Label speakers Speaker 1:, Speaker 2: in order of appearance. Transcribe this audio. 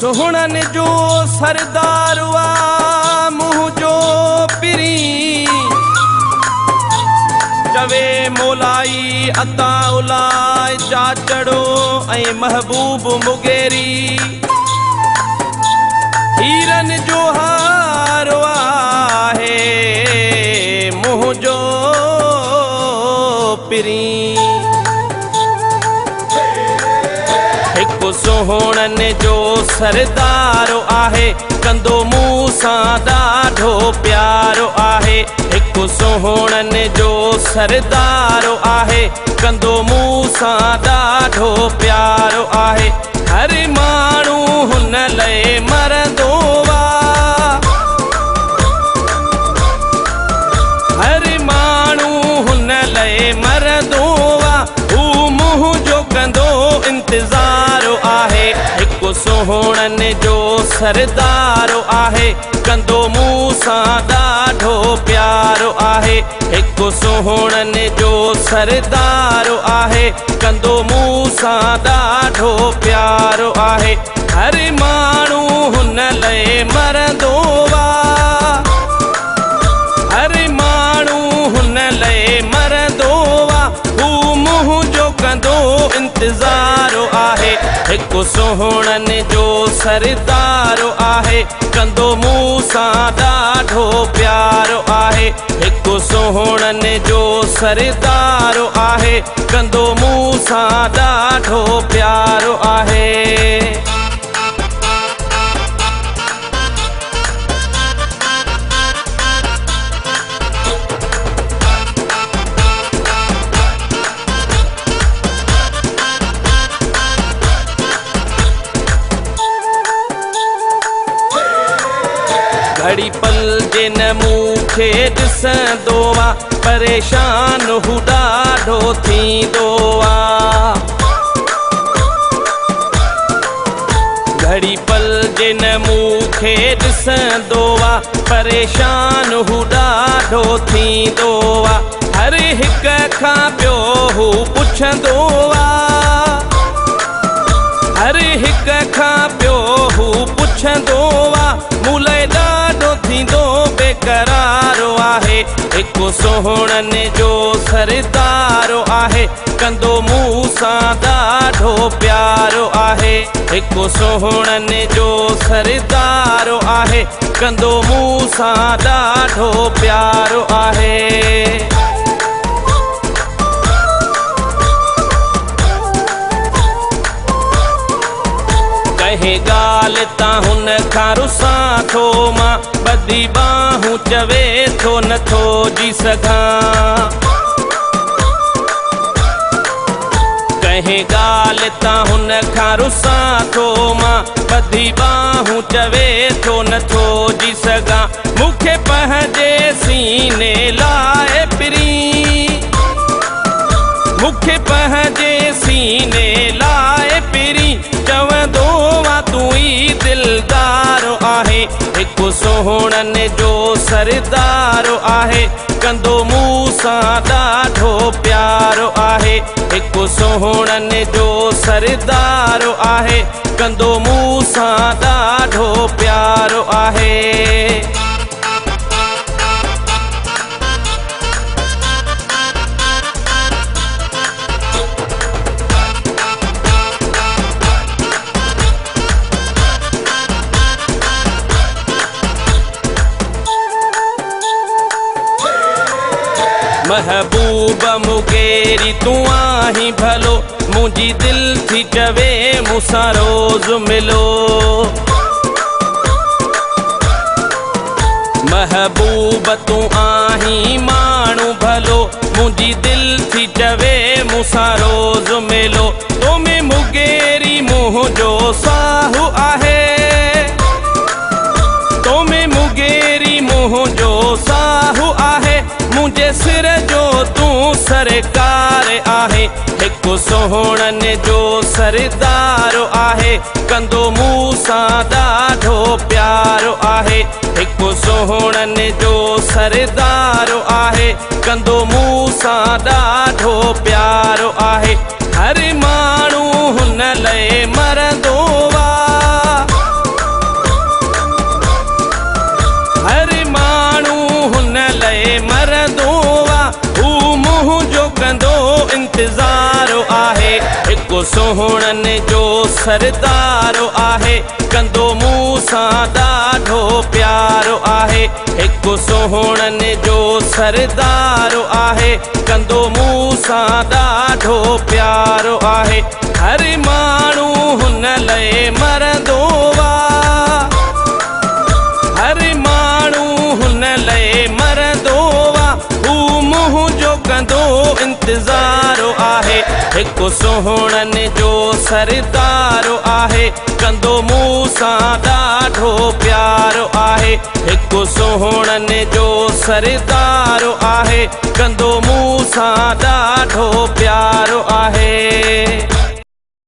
Speaker 1: सुहणन जो सरदार वा मुँह जो पिरी चवे मोलाई अता उलाए चाचड़ो ऐं महबूब मुगेरी हीरन जो हारो आहे मुँह जो पिरी हिकु सुहणन जो सरदारो आहे कंदो मूं सां ॾाढो प्यारो आहे हिकु सुहणन जो सरदारो आहे कंदो मूं सां ॾाढो प्यारो आहे हर माण्हू हुन लाइ मरंदो वा हर माण्हू हुन लाइ मरंदो वा हू मुंहुं जो कंदो इंतज़ारो आहे हिकु सुहणन जो सरदारो आहे कंदो मूं सां ॾाढो प्यारो आहे हिकु सुहणन जो सरदारो आहे कंदो मूं सां ॾाढो प्यारो आहे हर माण्हू हुन लाइ मरंदो वा हर माण्हू हुन लाइ मरंदो वा हू मुंहुं जो कंदो इंतज़ारो आहे हिकु सुहणन जो सरदारो आहे कंदो मूं सां ॾाढो प्यारो आहे हिकु सुहणन जो सरदारो आहे कंदो मूं सां ॾाढो प्यारो आहे घड़ी पल जे न मूंखे ॾिसंदो वा परेशान हू ॾाढो थींदो वा घड़ी पल जे न मूंखे ॾिसंदो वा परेशान हू ॾाढो थींदो वा हर हिक खां ॿियो हू पुछंदो वा हर हिक खां ॿियो हू पुछंदो वा मूं लाइ ॾाढो थींदो बेकरारो आहे हिकु सुहणन जो सरदारो आहे कंदो मूं सां ॾाढो प्यारो आहे हिकु सुहणन जो सरदारो आहे कंदो मूं सां ॾाढो प्यारो आहे कंहिं ॻाल्हि तां हुन खां रुसां थो मां ॿधी ॿाहूं चवे थो नथो जी सघां कंहिं ॻाल्हि तां हुन खां रुसां थो मां ॿधी ॿाहूं चवे थो नथो जी सघां मूंखे पंहिंजे सीने लाइ पिरी मूंखे पंहिंजे सीने लाइ पिरी चवंदो वा तूं ई दिलदारो आहे हिकु सुहणन जो सरदारो आहे कंदो मूं सां ॾाढो प्यारो आहे हिकु सुहणन जो सरदारो आहे कंदो मूं सां ॾाढो प्यारो आहे महबूब मुगेरी तूं आहीं भलो मुंहिंजी दिल थी चवे मूंसां रोज़ मिलो महबूब तूं आहीं माण्हू भलो मुंहिंजी दिल थी चवे मूंसां रोज़ मिलो तो में मुगेरी मुंहुं जो साहु आहे तो में मुगेरी मुंहुं जो साहु आहे मुंहिंजे सिर जो तूं सरकार आहे हिकु सुहणन जो सरदारो आहे कंदो मूं सां ॾाढो प्यारो आहे हिकु सुहणन जो सरदारो आहे कंदो मूं सां ॾाढो प्यारो आहे हर माण्हू हुन लाइ मरंदो वा सुहिणनि जो सरदारो आहे, कंदो मूं सां ॾाढो प्यारो आहे। हिकु सुहिणनि जो सरदारो आहे, कंदो मूं सां ॾाढो प्यारो आहे। हर माण्हू हुन लाइ मरंदो आहे, हर माण्हू हुन लाइ मरंदो आहे। हू मुंहिंजो कंदो इंतज़ारो आहे। हिकु सुहिणनि जो सरदारो आहे, कंदो मूं सां ॾाढो प्यारो आहे। हिकु सुहिणनि जो सरदारो आहे, कंदो मूं सां ॾाढो प्यारो आहे।